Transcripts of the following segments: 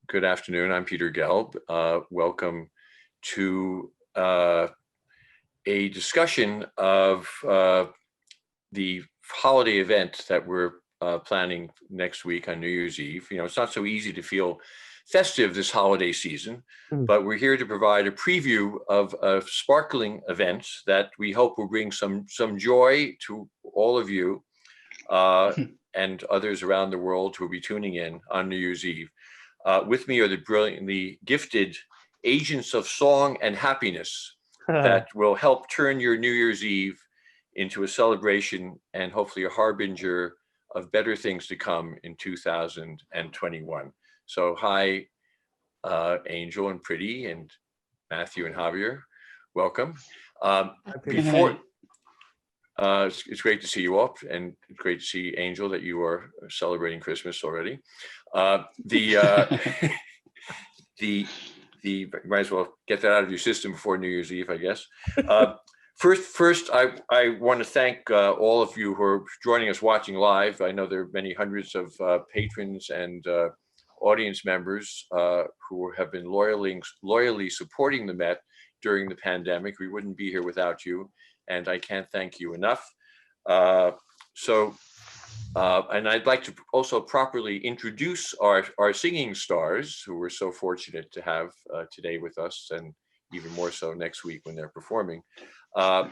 Good afternoon. I'm Peter Gelb. Welcome to a discussion of the holiday event that we're planning next week on New Year's Eve. You know, it's not so easy to feel festive this holiday season, but we're here to provide a preview of a sparkling event that we hope will bring some joy to all of you and others around the world who will be tuning in on New Year's Eve. With me are the brilliantly gifted agents of song and happiness that will help turn your New Year's Eve into a celebration and hopefully a harbinger of better things to come in 2021. So hi, Angel and Pretty and Matthew and Javier, welcome. It's great to see you all, and it's great to see, Angel, that you are celebrating Christmas already. Might as well get that out of your system before New Year's Eve, I guess. First, I want to thank all of you who are joining us watching live. I know there are many hundreds of patrons and audience members who have been loyally supporting the Met during the pandemic. We wouldn't be here without you, and I can't thank you enough. And I'd like to also properly introduce our singing stars, who we're so fortunate to have today with us, and even more so next week when they're performing. I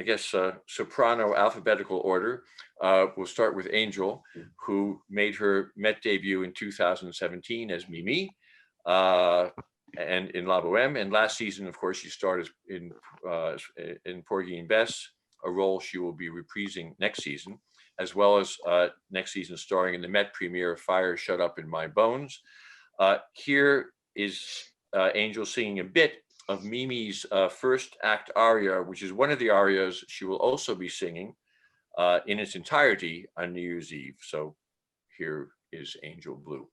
guess, soprano alphabetical order, we'll start with Angel, who made her Met debut in 2017 as Mimi, and in La Boheme, and last season, of course, she starred in Porgy and Bess, a role she will be reprising next season, as well as next season starring in the Met premiere of Fire Shut Up in My Bones. Here is Angel singing a bit of Mimi's first act aria, which is one of the arias she will also be singing in its entirety on New Year's Eve. So here is Angel Blue.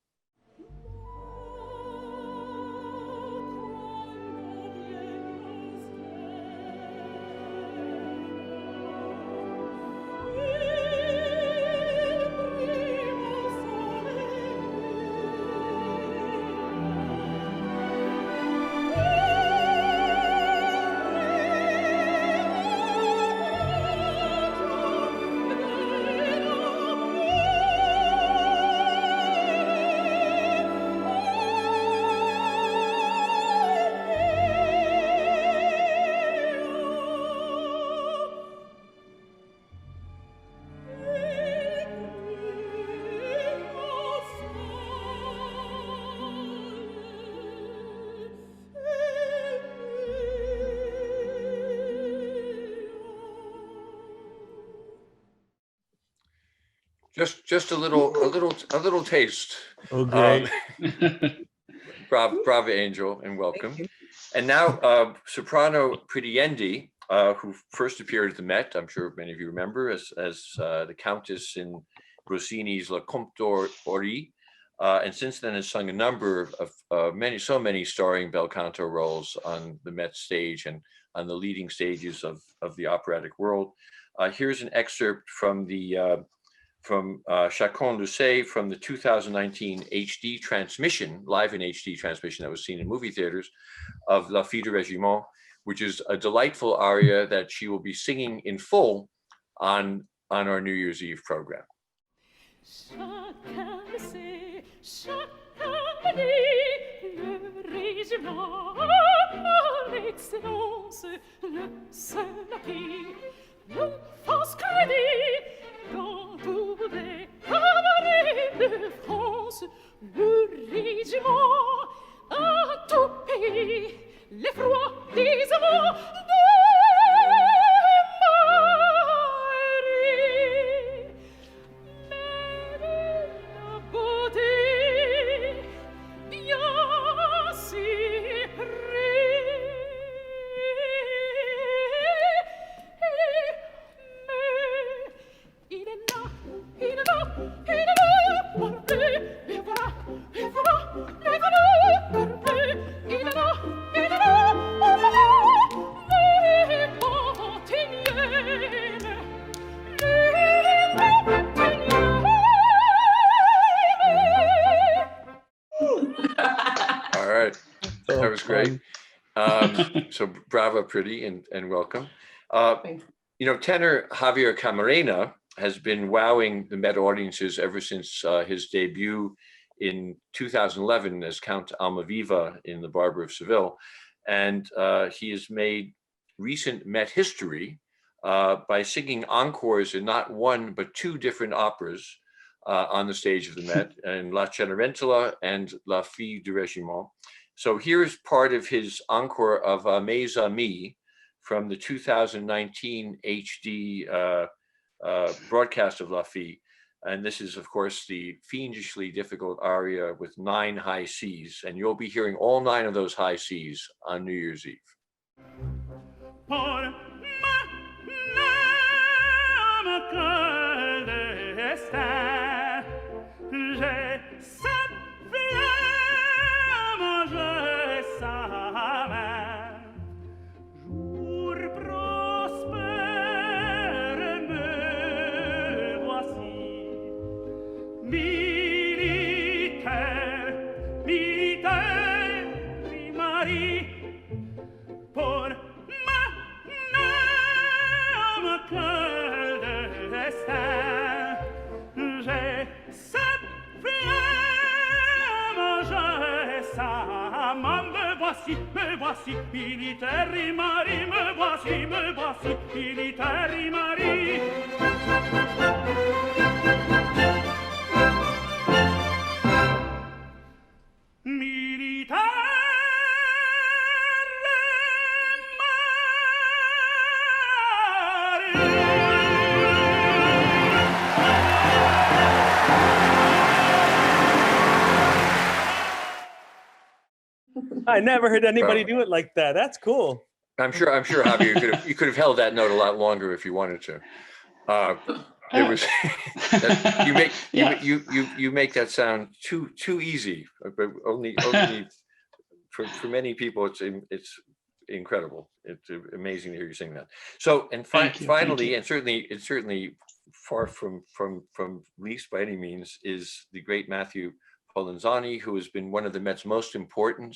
Just a little taste. Okay. Bravo, Angel, and welcome. And now, soprano Pretty Yende, who first appeared at the Met, I'm sure many of you remember, as the Countess in Rossini's Le Comte d'Ori, and since then has sung a number of many starring bel canto roles on the Met stage and on the leading stages of the operatic world. Here's an excerpt from Chacun le sait, from the 2019 HD transmission, live in HD transmission that was seen in movie theaters, of La Fille de Régiment, which is a delightful aria that she will be singing in full on our New Year's Eve program. Chacun le sait, chacun le dit, le régiment a l'excellence, le seul à qui nous fasse crédit. Dans tous les cabarets de France, le régiment a tout pays, l'effroi des amants de Marie. Mais de la beauté bien si près, So That was great. So bravo, Pretty, and welcome. Thanks. You know, tenor Javier Camarena has been wowing the Met audiences ever since his debut in 2011 as Count Almaviva in The Barber of Seville. And he has made recent Met history by singing encores in not one, but two different operas on the stage of the Met, in La Cenerentola and La Fille du Régiment. So here's part of his encore of Mes Amis from the 2019 HD broadcast of La Fille. And this is, of course, the fiendishly difficult aria with 9 high Cs. And you'll be hearing all 9 of those high Cs on New Year's Eve. Me voici, militaire Marie, me voici, militaire Marie. I never heard anybody do it like that. That's cool. I'm sure, Javier, you could have held that note a lot longer if you wanted to. It was you make that sound too easy, but only for many people it's incredible. It's amazing to hear you sing that. So and finally, and certainly far from least by any means, is the great Matthew Polenzani, who has been one of the Met's most important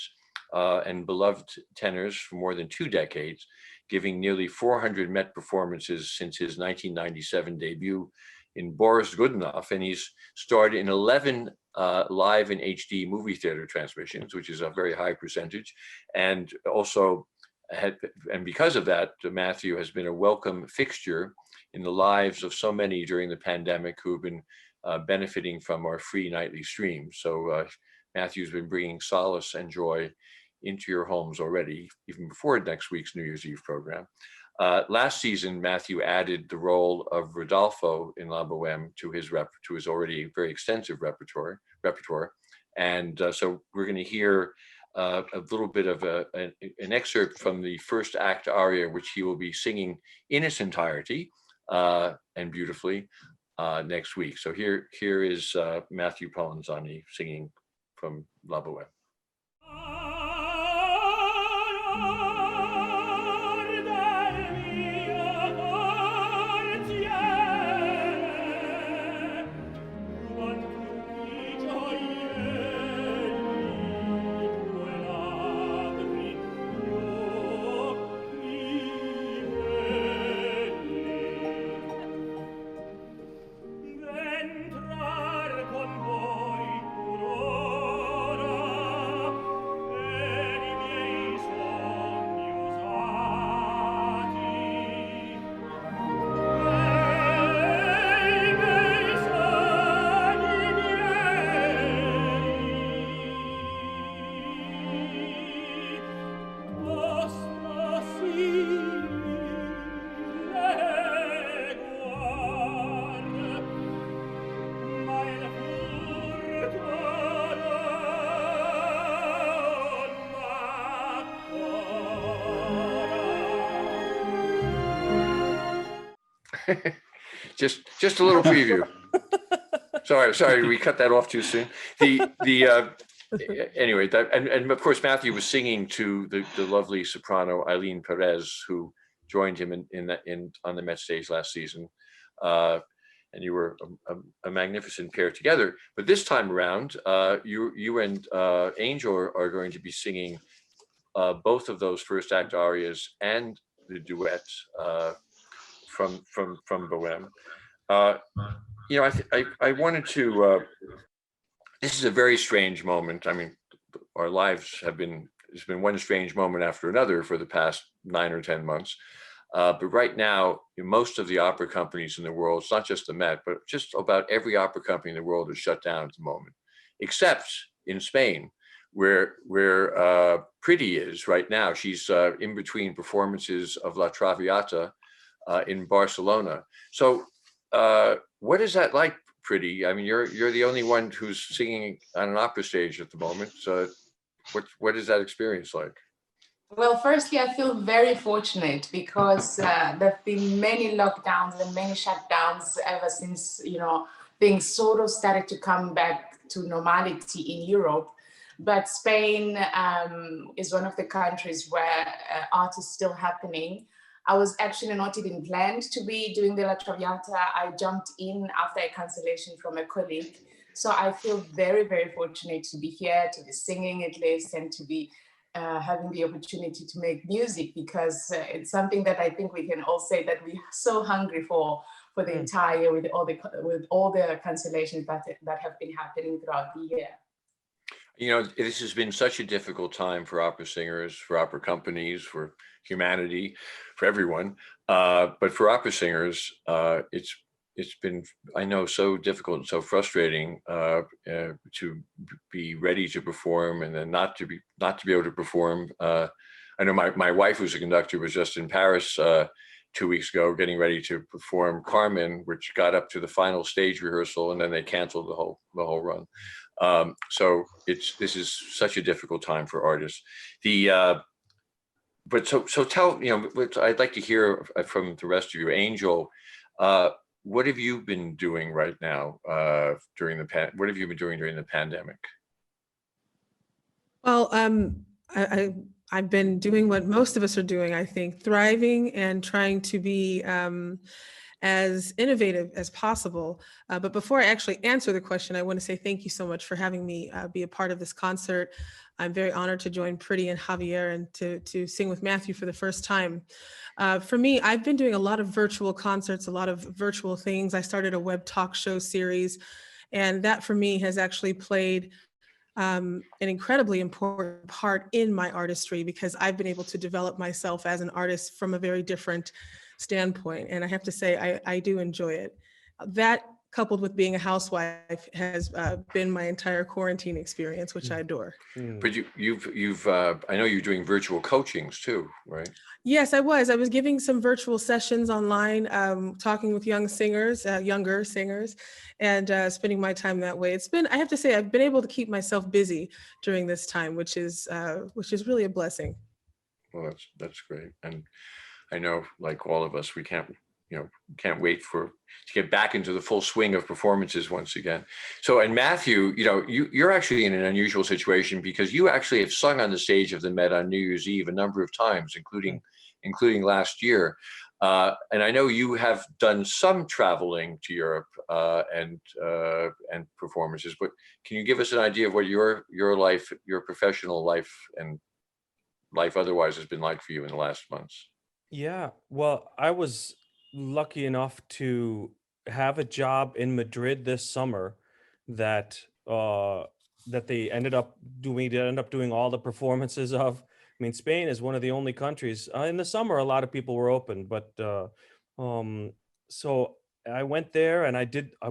and beloved tenors for more than 2 decades, giving nearly 400 Met performances since his 1997 debut in Boris Godunov, and he's starred in 11 live and HD movie theater transmissions, which is a very high percentage, and also because of that, Matthew has been a welcome fixture in the lives of so many during the pandemic who have been benefiting from our free nightly streams. So Matthew's been bringing solace and joy into your homes already, even before next week's New Year's Eve program. Last season, Matthew added the role of Rodolfo in La Boheme to his already very extensive repertoire. And so we're going to hear a little bit of an excerpt from the first act aria, which he will be singing in its entirety and beautifully next week. So here is Matthew Polenzani singing from La Boheme. just a little preview. Sorry, we cut that off too soon. Anyway, and of course Matthew was singing to the lovely soprano Eileen Perez, who joined him on the Met stage last season, and you were a magnificent pair together. But this time around, you and Angel are going to be singing both of those first act arias and the duet from Bohème. I wanted to. This is a very strange moment. I mean, our lives have been. It's been one strange moment after another for the past 9 or 10 months. But right now, most of the opera companies in the world, it's not just the Met, but just about every opera company in the world is shut down at the moment, except in Spain, where Pretty is right now. She's in between performances of La Traviata in Barcelona. So what is that like, Pretty? I mean, you're the only one who's singing on an opera stage at the moment. So what is that experience like? Well, firstly, I feel very fortunate because there have been many lockdowns and many shutdowns ever since, things sort of started to come back to normality in Europe. But Spain is one of the countries where art is still happening. I was actually not even planned to be doing the La Traviata. I jumped in after a cancellation from a colleague. So I feel very, very fortunate to be here, to be singing at least, and to be having the opportunity to make music, because it's something that I think we can all say that we're so hungry for the entire, with all the cancellations that have been happening throughout the year. This has been such a difficult time for opera singers, for opera companies, for humanity, for everyone. But for opera singers, it's been, I know, so difficult and so frustrating to be ready to perform and then not to be able to perform. I know my wife, who's a conductor, was just in Paris 2 weeks ago, getting ready to perform Carmen, which got up to the final stage rehearsal, and then they canceled the whole run. So this is such a difficult time for artists. But so tell, I'd like to hear from the rest of you. Angel, what have you been doing right now what have you been doing during the pandemic? Well, I've been doing what most of us are doing, I think, thriving and trying to be as innovative as possible. But before I actually answer the question, I want to say thank you so much for having me be a part of this concert. I'm very honored to join Pretty and Javier and to sing with Matthew for the first time. For me, I've been doing a lot of virtual concerts, a lot of virtual things. I started a web talk show series, and that for me has actually played an incredibly important part in my artistry, because I've been able to develop myself as an artist from a very different standpoint. And I have to say, I do enjoy it. That, coupled with being a housewife, has been my entire quarantine experience, which I adore. But you've I know you're doing virtual coachings too, right? Yes, I was. I was giving some virtual sessions online, talking with younger singers, and spending my time that way. I have to say, I've been able to keep myself busy during this time, which is really a blessing. Well, that's great. And I know, like all of us, we can't wait to get back into the full swing of performances once again. So, and Matthew, you're actually in an unusual situation, because you actually have sung on the stage of the Met on New Year's Eve a number of times, including last year. And I know you have done some traveling to Europe and performances, but can you give us an idea of what your life, your professional life and life otherwise has been like for you in the last months? Yeah, well, I was lucky enough to have a job in Madrid this summer that they ended up doing all the performances of. I mean, Spain is one of the only countries in the summer a lot of people were open, but so I went there and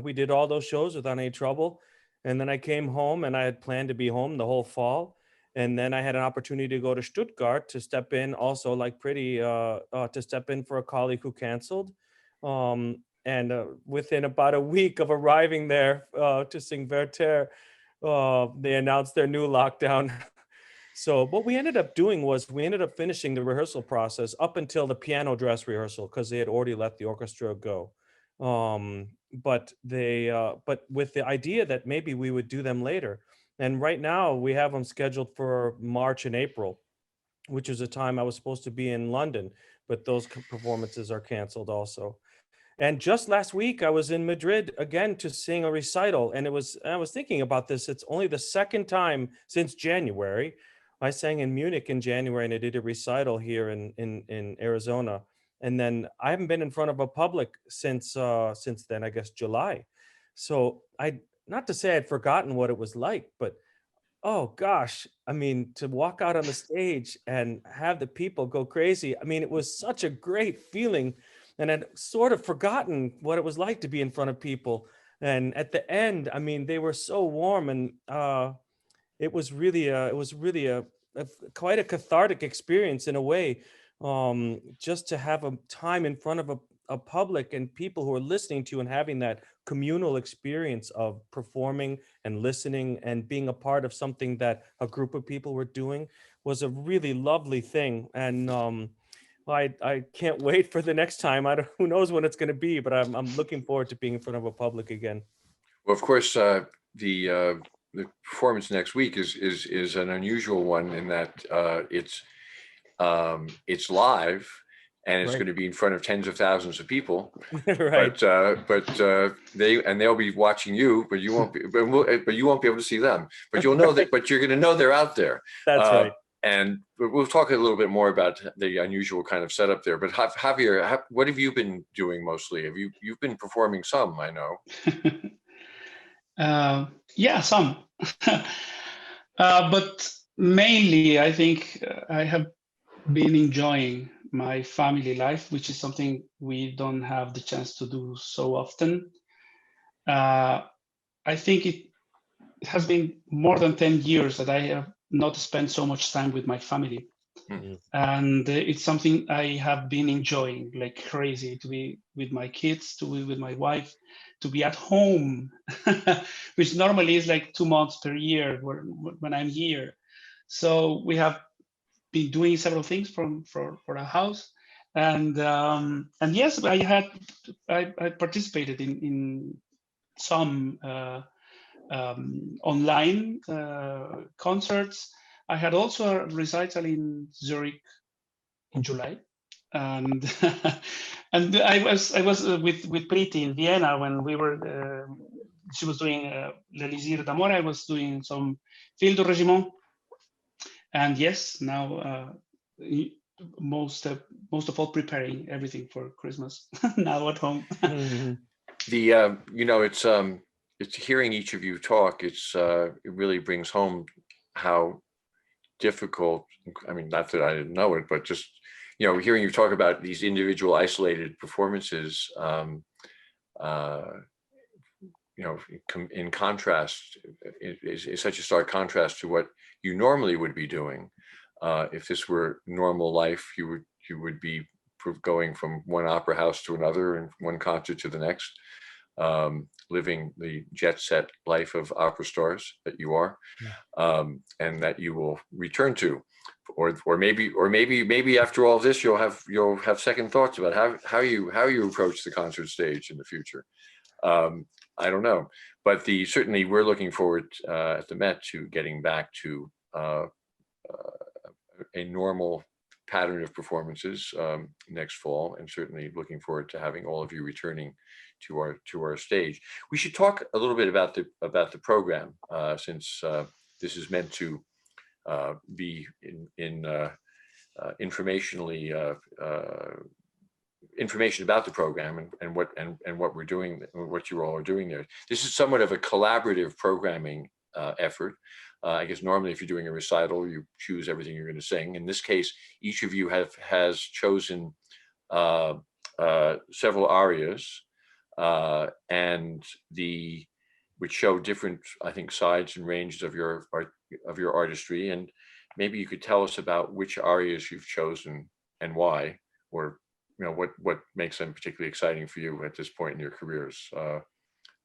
we did all those shows without any trouble, and then I came home, and I had planned to be home the whole fall. And then I had an opportunity to go to Stuttgart to step in, also like Pretty, to step in for a colleague who canceled. And within about a week of arriving there to sing Werther, they announced their new lockdown. So what we ended up doing was we ended up finishing the rehearsal process up until the piano dress rehearsal, because they had already let the orchestra go. But with the idea that maybe we would do them later. And right now we have them scheduled for March and April, which is a time I was supposed to be in London, but those performances are canceled also. And just last week I was in Madrid again to sing a recital. And I was thinking about this. It's only the second time since January I sang in Munich in January, and I did a recital here in Arizona. And then I haven't been in front of a public since then, I guess July. So not to say I'd forgotten what it was like, but oh gosh, I mean, to walk out on the stage and have the people go crazy. I mean, it was such a great feeling. And I'd sort of forgotten what it was like to be in front of people. And at the end, I mean, they were so warm, and it was really a quite a cathartic experience in a way, just to have a time in front of a public and people who are listening to you and having that communal experience of performing and listening and being a part of something that a group of people were doing was a really lovely thing. And I can't wait for the next time. Who knows when it's going to be, but I'm looking forward to being in front of a public again. Well, of course, the performance next week is an unusual one in that it's live, and it's Right. going to be in front of tens of thousands of people. Right. But they'll be watching you, but you won't be. But you won't be able to see them. But you'll know that. But you're going to know they're out there. That's right. And we'll talk a little bit more about the unusual kind of setup there. But Javier, what have you been doing mostly? You've been performing some, I know. Yeah, some. But mainly, I think I have been enjoying my family life, which is something we don't have the chance to do so often. I think it has been more than 10 years that I have not spent so much time with my family. Mm-hmm. And it's something I have been enjoying like crazy, to be with my kids, to be with my wife, to be at home, which normally is like 2 months per year when I'm here. So we have been doing several things for our house. And yes, I participated in some online concerts. I had also a recital in Zurich in July, and and I was with Priti in Vienna when we were. She was doing L'Elisir d'Amore. I was doing some Fil du Régiment, and yes, now most of all preparing everything for Christmas now at home. Mhm. It's hearing each of you talk. It really brings home how difficult. I mean, not that I didn't know it, but just hearing you talk about these individual isolated performances. In contrast, is such a stark contrast to what you normally would be doing. If this were normal life, you would be going from one opera house to another and one concert to the next, living the jet set life of opera stars that you are, and that you will return to, or maybe after all this you'll have second thoughts about how you approach the concert stage in the future. I don't know, but certainly we're looking forward at the Met to getting back to a normal pattern of performances next fall, and certainly looking forward to having all of you returning to our stage. We should talk a little bit about the program, since this is meant to be in information about the program and what we're doing, what you all are doing there. This is somewhat of a collaborative programming effort. I guess normally if you're doing a recital, you choose everything you're going to sing. In this case, each of you has chosen several arias, and which show different, I think, sides and ranges of your artistry. And maybe you could tell us about which arias you've chosen and why, or what makes them particularly exciting for you at this point in your careers.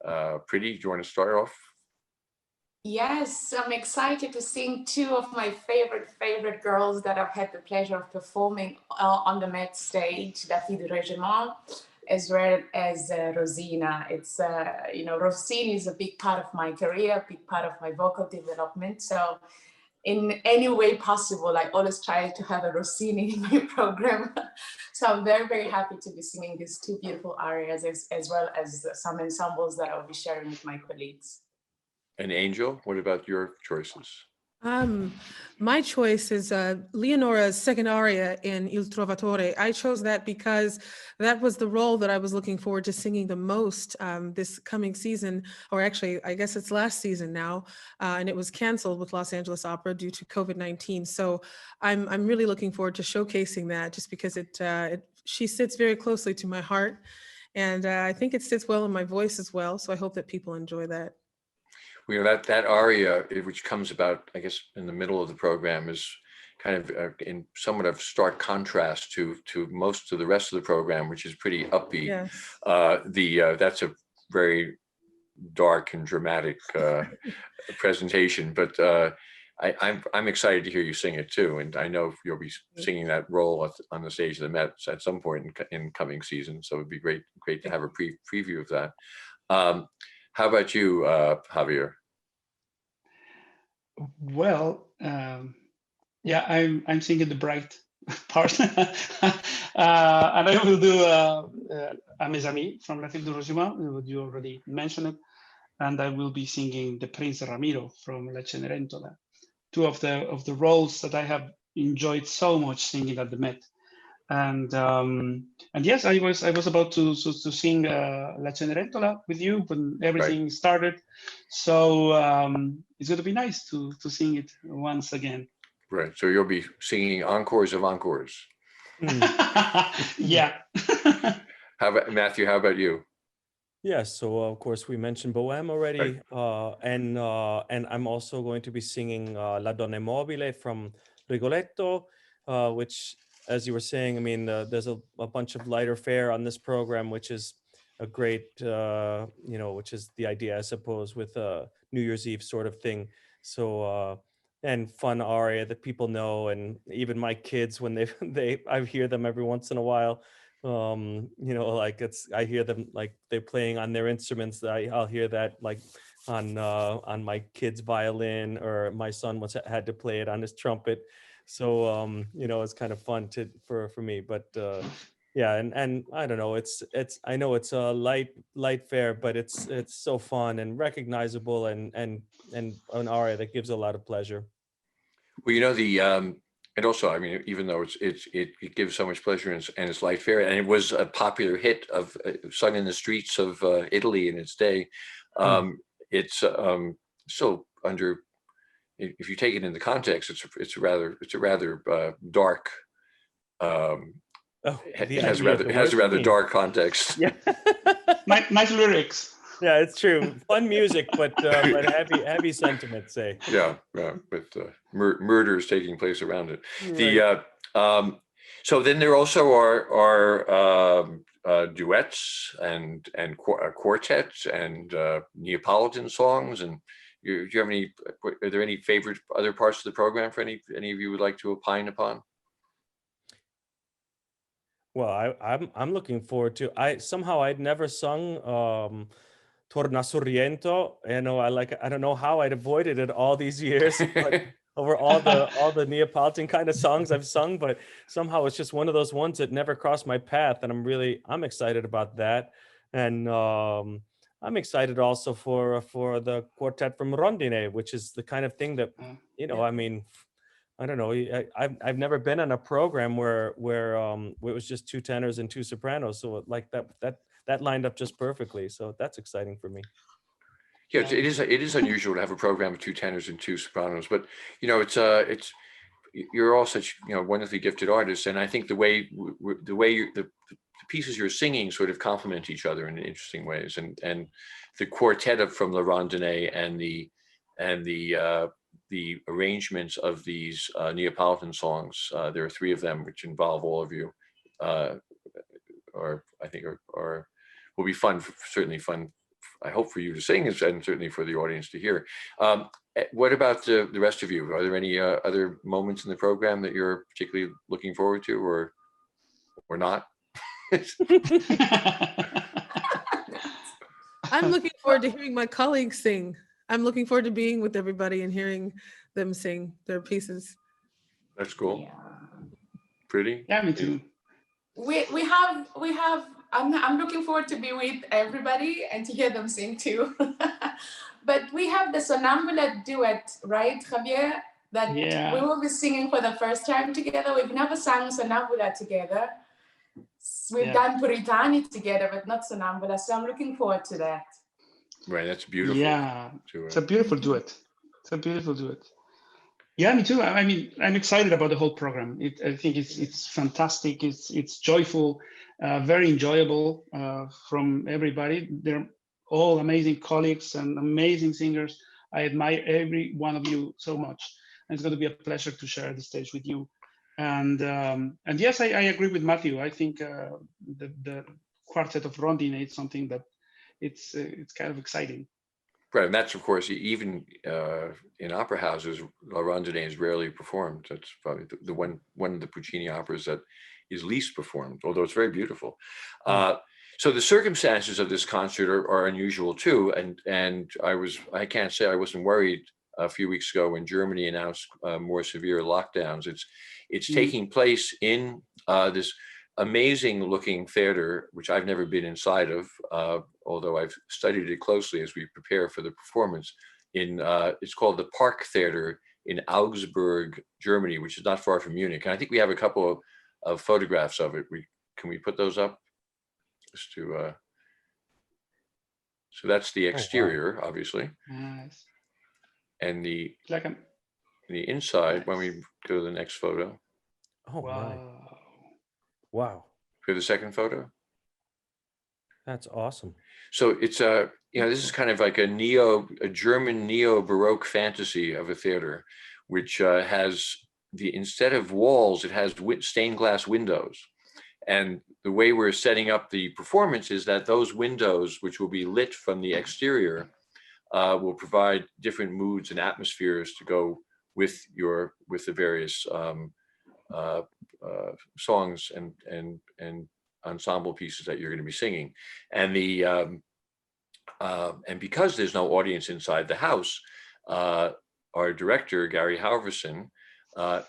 Priti, do you want to start off? Yes, I'm excited to sing two of my favorite girls that I've had the pleasure of performing on the Met stage, La Fille du Régiment, as well as Rosina. It's, Rossini is a big part of my career, a big part of my vocal development. So in any way possible, I always try to have a Rossini in my program. So I'm very, very happy to be singing these two beautiful arias, as well as some ensembles that I'll be sharing with my colleagues. And Angel, what about your choices? My choice is Leonora's second aria in Il Trovatore. I chose that because that was the role that I was looking forward to singing the most this coming season, or actually, I guess it's last season now, and it was canceled with Los Angeles Opera due to COVID-19. So I'm really looking forward to showcasing that, just because she sits very closely to my heart, and I think it sits well in my voice as well. So I hope that people enjoy that. You know, that aria, which comes about, I guess, in the middle of the program, is kind of in somewhat of stark contrast to most of the rest of the program, which is pretty upbeat. Yes. That's a very dark and dramatic presentation, but I'm excited to hear you sing it too, and I know you'll be singing that role on the stage of the Met at some point in coming season. So it'd be great to have a preview of that. How about you, Javier? Well, yeah, I'm singing the bright part, and I will do A Mes Amis from La Fille de Rosima, what you already mentioned it, and I will be singing the Prince Ramiro from La Cenerentola, two of the roles that I have enjoyed so much singing at the Met. And yes, I was about to sing La Cenerentola with you when everything started. So it's going to be nice to sing it once again. Right. So you'll be singing encores of encores. Yeah. How about Matthew? How about you? Yes, so of course we mentioned Bohème already, and I'm also going to be singing La Donna Mobile from Rigoletto, which, as you were saying, I mean, there's a bunch of lighter fare on this program, which is a great, which is the idea, I suppose, with a New Year's Eve sort of thing. So, and fun aria that people know, and even my kids, when I hear them every once in a while. Like I hear them like they're playing on their instruments. I'll hear that like on my kid's violin, or my son had to play it on his trumpet. So it's kind of fun for me. But yeah, and I don't know, I know it's a light fare, but it's so fun and recognizable, and an aria that gives a lot of pleasure. Well, and also, I mean, even though it gives so much pleasure and it's light fare, and it was a popular hit sung in the streets of Italy in its day. It's still under, if you take it into context, it's a rather dark. It has a rather dark context. Yeah. Nice lyrics. Yeah, it's true. Fun music, but heavy sentiment, say. Yeah, with murders taking place around it. Right. So then there also are duets and quartets and Neapolitan songs. And do you have any? Are there any favorite other parts of the program for any of you would like to opine upon? Well, I'm looking forward to. I'd never sung Torna Sorriento. I don't know how I'd avoided it all these years, but over all the Neapolitan kind of songs I've sung, but somehow it's just one of those ones that never crossed my path, and I'm excited about that. And I'm excited also for the quartet from Rondine, which is the kind of thing that I mean, I don't know. I've never been on a program where it was just two tenors and two sopranos, so like that lined up just perfectly. So that's exciting for me. Yeah, it is unusual to have a program of two tenors and two sopranos, but it's you're all such wonderfully gifted artists, and I think the way the pieces you're singing sort of complement each other in interesting ways, and the quartet from La Rondine and the arrangements of these Neapolitan songs. There are three of them which involve all of you, or I think are will be fun, certainly fun. I hope for you to sing, and certainly for the audience to hear. What about the rest of you? Are there any other moments in the program that you're particularly looking forward to, or not? I'm looking forward to hearing my colleagues sing. I'm looking forward to being with everybody and hearing them sing their pieces. That's cool. Yeah. Pretty. Yeah, me too. We have. I'm looking forward to be with everybody and to hear them sing too. But we have the Sonambula duet, right, Javier? That Yeah. we will be singing for the first time together. We've never sung Sonambula together. We've done Puritani together, but not Sonambula. So I'm looking forward to that. Right, that's beautiful. Yeah, it's a beautiful duet. It's a beautiful duet. Yeah, me too. I mean, I'm excited about the whole program. I think it's fantastic. It's joyful, very enjoyable from everybody. They're all amazing colleagues and amazing singers. I admire every one of you so much. And it's going to be a pleasure to share the stage with you. And yes, I agree with Matthew. I think the quartet of Rondine is something that it's kind of exciting. Right, and that's of course even in opera houses, La Rondine is rarely performed. That's probably the one of the Puccini operas that is least performed, although it's very beautiful. So the circumstances of this concert are unusual too, and I can't say I wasn't worried a few weeks ago when Germany announced more severe lockdowns. It's taking place in this amazing looking theater, which I've never been inside of, although I've studied it closely as we prepare for the performance. It's called the Park Theater in Augsburg, Germany, which is not far from Munich. And I think we have a couple of photographs of it. Can we put those up? Just to, so that's the exterior, obviously. Nice. And the Like inside, nice. when we go to the next photo. Oh, wow. my. Wow. For the second photo. That's awesome. So it's this is kind of like a German neo-Baroque fantasy of a theater, which has instead of walls, it has stained glass windows. And the way we're setting up the performance is that those windows, which will be lit from the exterior, will provide different moods and atmospheres to go with the various songs and ensemble pieces that you're going to be singing. And and because there's no audience inside the house, our director, Gary Halverson,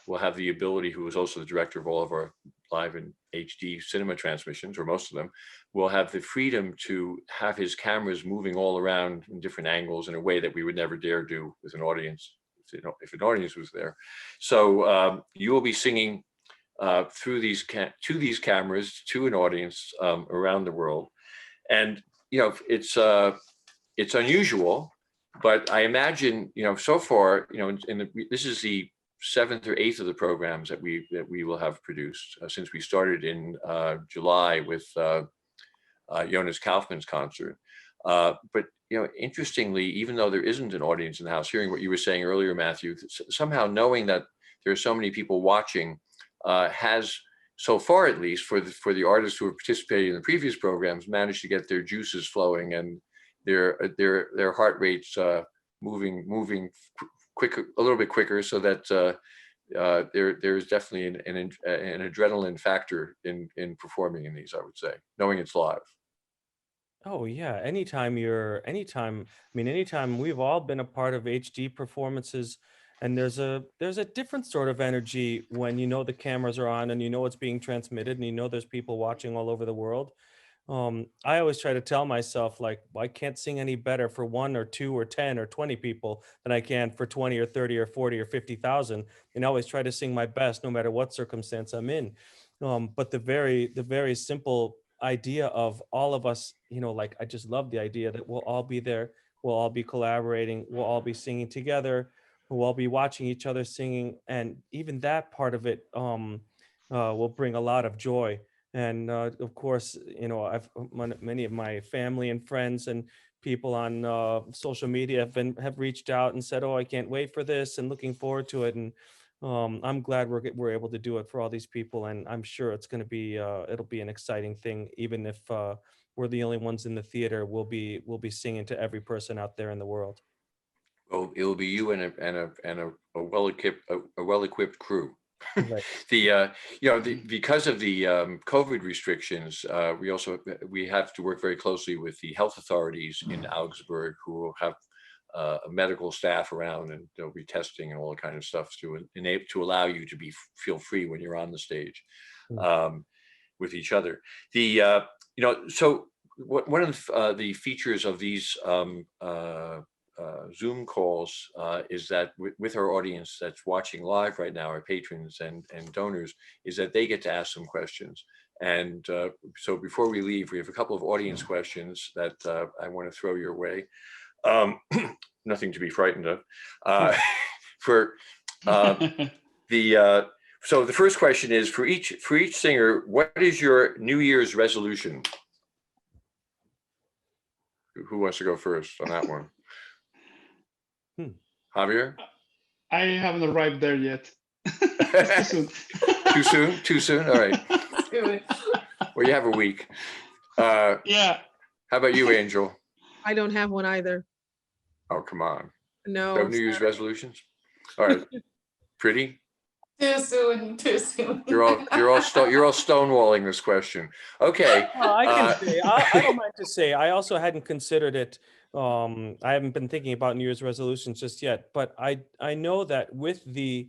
will have the ability, who is also the director of all of our live and HD cinema transmissions, or most of them, will have the freedom to have his cameras moving all around in different angles in a way that we would never dare do with an audience, if an audience was there. So you will be singing through to these cameras to an audience around the world. And it's unusual, but I imagine so far this is the 7th or 8th of the programs that we will have produced since we started in July with Jonas Kaufmann's concert. But interestingly, even though there isn't an audience in the house, hearing what you were saying earlier, Matthew, somehow knowing that there are so many people watching has, so far at least, for the artists who have participated in the previous programs, managed to get their juices flowing and their heart rates moving quicker, a little bit quicker, so that there's definitely an adrenaline factor in performing in these, I would say, knowing it's live. Oh yeah, anytime we've all been a part of HD performances, and there's a different sort of energy when the cameras are on and it's being transmitted and there's people watching all over the world. I always try to tell myself, like, I can't sing any better for 1 or 2 or 10 or 20 people than I can for 20 or 30 or 40 or 50,000, and I always try to sing my best no matter what circumstance I'm in. But the very simple idea of all of us, like, I just love the idea that we'll all be there, we'll all be collaborating, we'll all be singing together, we'll all be watching each other singing, and even that part of it will bring a lot of joy. And of course, many of my family and friends and people on social media have reached out and said, "Oh, I can't wait for this," and looking forward to it. And I'm glad we're able to do it for all these people. And I'm sure it's going to be it'll be an exciting thing, even if we're the only ones in the theater. We'll be singing to every person out there in the world. Well, it'll be you and a well-equipped crew. Right. Because of the COVID restrictions, we have to work very closely with the health authorities in Augsburg, who will have a medical staff around, and they'll be testing and all that kind of stuff to allow you to feel free when you're on the stage with each other. So one of the features of these Zoom calls is that with our audience that's watching live right now, our patrons and donors, is that they get to ask some questions. And so before we leave, we have a couple of audience questions that I want to throw your way. Nothing to be frightened of. For so the first question is, for each singer, what is your New Year's resolution? Who wants to go first on that one? Javier? I haven't arrived there yet. It's too soon. Too soon? Too soon? All right. Well, you have a week. Yeah. How about you, Angel? I don't have one either. Oh, come on. No. No New Year's resolutions? All right. Pretty? Too soon, too soon. You're all stonewalling this question. Okay. Well, I can say, I don't mind to say, I also hadn't considered it. I haven't been thinking about New Year's resolutions just yet, but I know that with the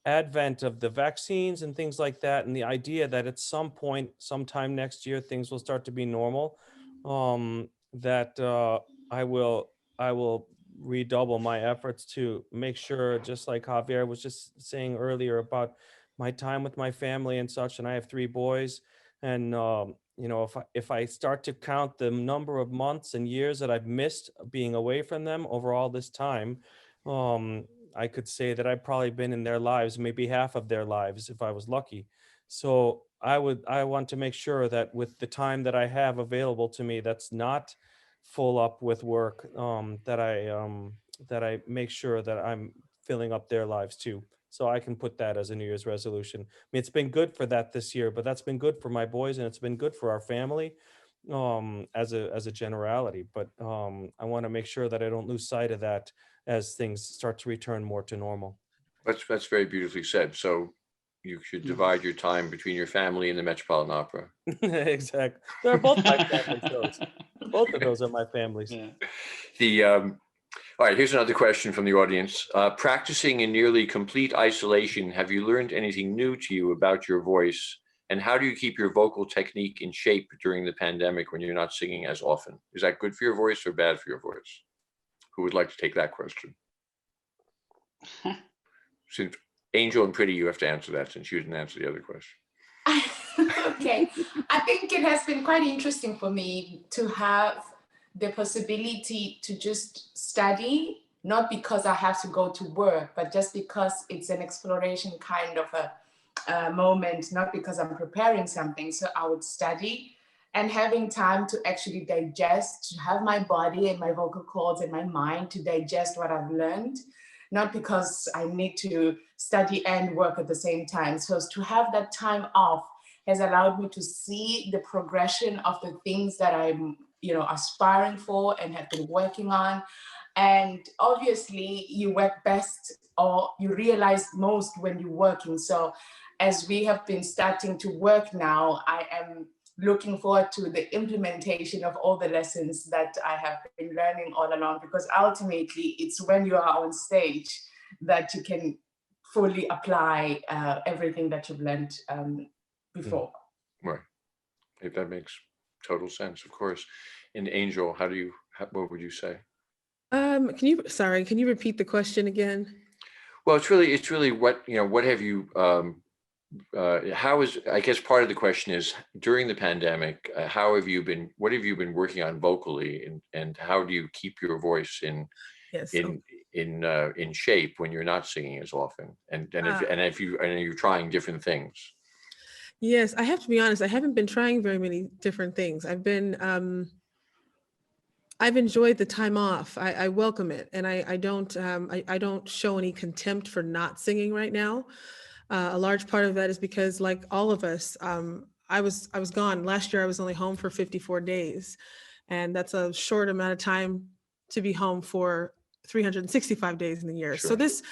advent of the vaccines and things like that, and the idea that at some point, sometime next year, things will start to be normal, that I will redouble my efforts to make sure, just like Javier was just saying earlier about my time with my family and such, and I have 3 boys, and you know, if I start to count the number of months and years that I've missed being away from them over all this time, I could say that I've probably been in their lives, maybe half of their lives if I was lucky. So I want to make sure that with the time that I have available to me, that's not full up with work, that I make sure that I'm filling up their lives too. So I can put that as a New Year's resolution. I mean, it's been good for that this year, but that's been good for my boys, and it's been good for our family, as a generality. But I want to make sure that I don't lose sight of that as things start to return more to normal. That's very beautifully said. So you should divide your time between your family and the Metropolitan Opera. Exactly. They're both my family shows. Both of those are my families. Yeah. All right, here's another question from the audience. Practicing in nearly complete isolation, have you learned anything new to you about your voice? And how do you keep your vocal technique in shape during the pandemic when you're not singing as often? Is that good for your voice or bad for your voice? Who would like to take that question? Since Angel and Pretty, you have to answer that since you didn't answer the other question. Okay. I think it has been quite interesting for me to have the possibility to just study, not because I have to go to work, but just because it's an exploration kind of a moment, not because I'm preparing something. So I would study, and having time to actually digest, to have my body and my vocal cords and my mind to digest what I've learned, not because I need to study and work at the same time. So to have that time off has allowed me to see the progression of the things that I'm, aspiring for and have been working on. And obviously you work best, or you realize most when you're working. So as we have been starting to work now, I am looking forward to the implementation of all the lessons that I have been learning all along, because ultimately it's when you are on stage that you can fully apply everything that you've learned before. Right. If that makes total sense, of course. And Angel, what would you say? Can you repeat the question again? Well, it's really what have you, I guess part of the question is, during the pandemic, what have you been working on vocally, and how do you keep your voice in shape when you're not singing as often? And if you're trying different things. Yes, I have to be honest, I haven't been trying very many different things. I've enjoyed the time off. I welcome it, and I don't show any contempt for not singing right now. A large part of that is because, like all of us, I was gone. Last year I was only home for 54 days, and that's a short amount of time to be home for 365 days in the year. Sure. So this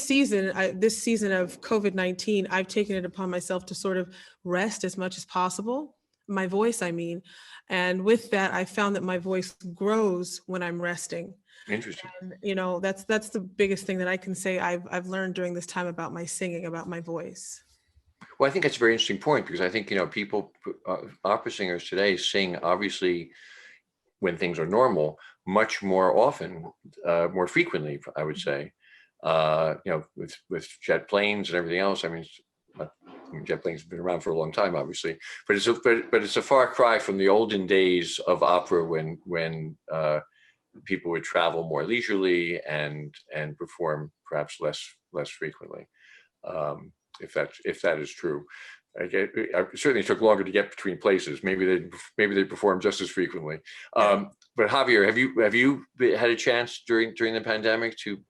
season of COVID-19, I've taken it upon myself to sort of rest as much as possible. My voice, I mean. And with that, I found that my voice grows when I'm resting. Interesting. And, that's the biggest thing that I can say I've learned during this time about my singing, about my voice. Well, I think that's a very interesting point, because I think, people, opera singers today sing obviously when things are normal, much more often, more frequently, I would say. With jet planes and everything else. I mean, jet planes have been around for a long time, obviously, but it's a far cry from the olden days of opera when people would travel more leisurely and perform perhaps less frequently. If that is true. It certainly took longer to get between places. Maybe they perform just as frequently. But Javier, have you had a chance during the pandemic to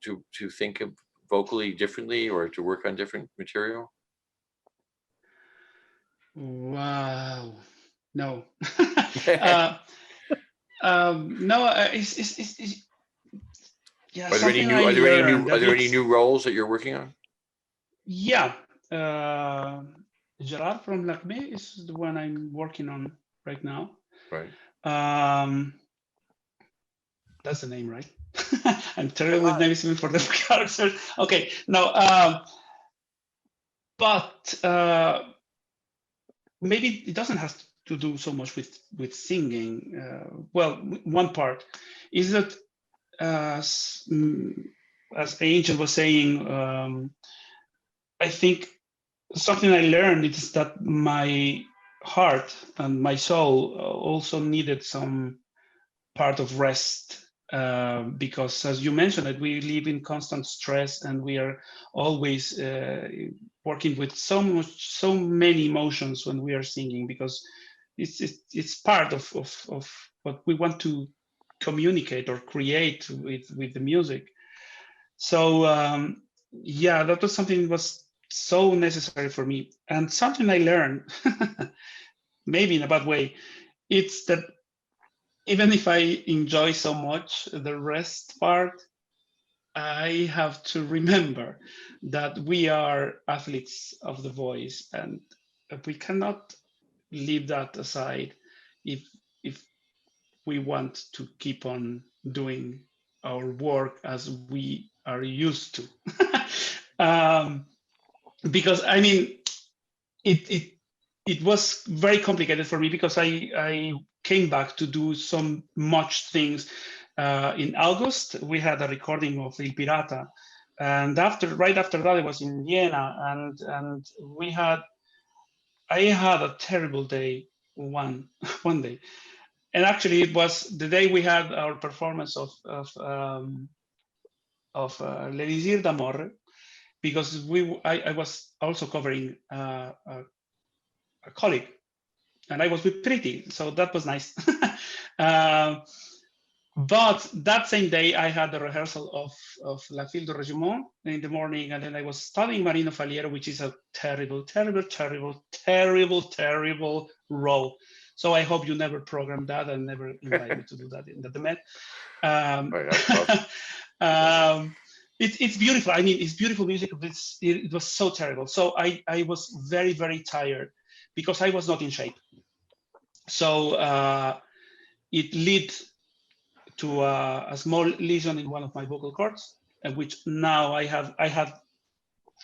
think of vocally differently or to work on different material? Wow, no. No, it's yeah. Are there any new roles that you're working on? Yeah, Gerard from Lacme is the one I'm working on right now. Right. That's the name, right? I'm terrible with names even for the characters. Okay, no, but maybe it doesn't have to do so much with singing. Well, one part is that, as Angel was saying, I think something I learned is that my heart and my soul also needed some part of rest, because, as you mentioned, that we live in constant stress and we are always working with so many emotions when we are singing, because it's part of what we want to communicate or create with the music. So yeah, that was something that was so necessary for me, and something I learned, maybe in a bad way, it's that even if I enjoy so much the rest part, I have to remember that we are athletes of the voice, and we cannot leave that aside if we want to keep on doing our work as we are used to. Because I mean, it was very complicated for me, because I came back to do some much things. In August, we had a recording of Il Pirata, and right after that, I was in Vienna, and I had a terrible day one day, and actually it was the day we had our performance of L'Elisir d'Amore, because I was also covering a colleague, and I was with Priti, so that was nice. But that same day, I had the rehearsal of La Fille de Regiment in the morning, and then I was studying Marino Faliero, which is a terrible, terrible, terrible, terrible, terrible role. So I hope you never program that and never invite me to do that in the Met. It's beautiful. I mean, it's beautiful music. It was so terrible. So I was very, very tired because I was not in shape. So it led to a small lesion in one of my vocal cords, which now I have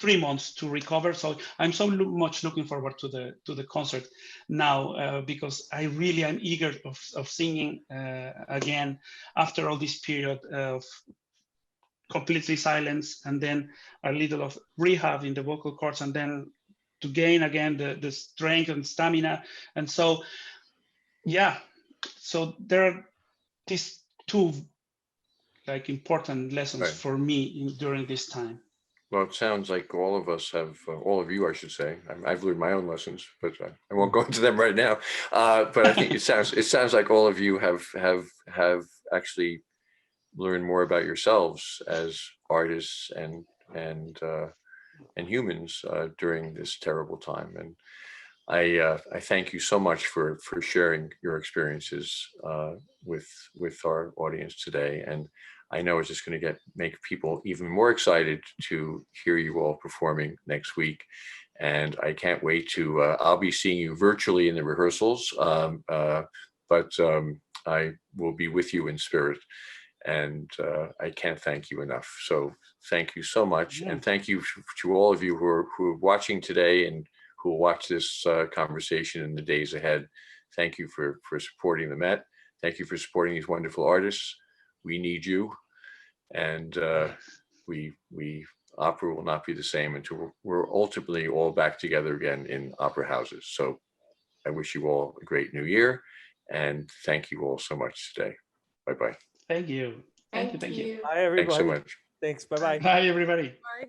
3 months to recover. So I'm so much looking forward to the concert now, because I really am eager of singing again after all this period of completely silence, and then a little of rehab in the vocal cords, and then to gain again the strength and stamina. And so, yeah, so there are these two like important lessons for me during this time. Well, it sounds like all of us have, all of you, I should say. I've learned my own lessons, but I won't go into them right now. But I think it sounds like all of you have actually learned more about yourselves as artists and humans during this terrible time. And I thank you so much for sharing your experiences with our audience today. And I know it's just going to make people even more excited to hear you all performing next week. And I can't wait to, I'll be seeing you virtually in the rehearsals, but I will be with you in spirit. And I can't thank you enough. So thank you so much. Yeah. And thank you to all of you who are watching today and who will watch this conversation in the days ahead. Thank you for supporting the Met. Thank you for supporting these wonderful artists. we need you, and we opera will not be the same until we're ultimately all back together again in opera houses. So I wish you all a great new year, and thank you all so much today. Bye-bye. Thank you. Thank you. Thank you. Bye, Thanks so everybody. much. Thanks. Bye-bye. Bye, everybody. Bye.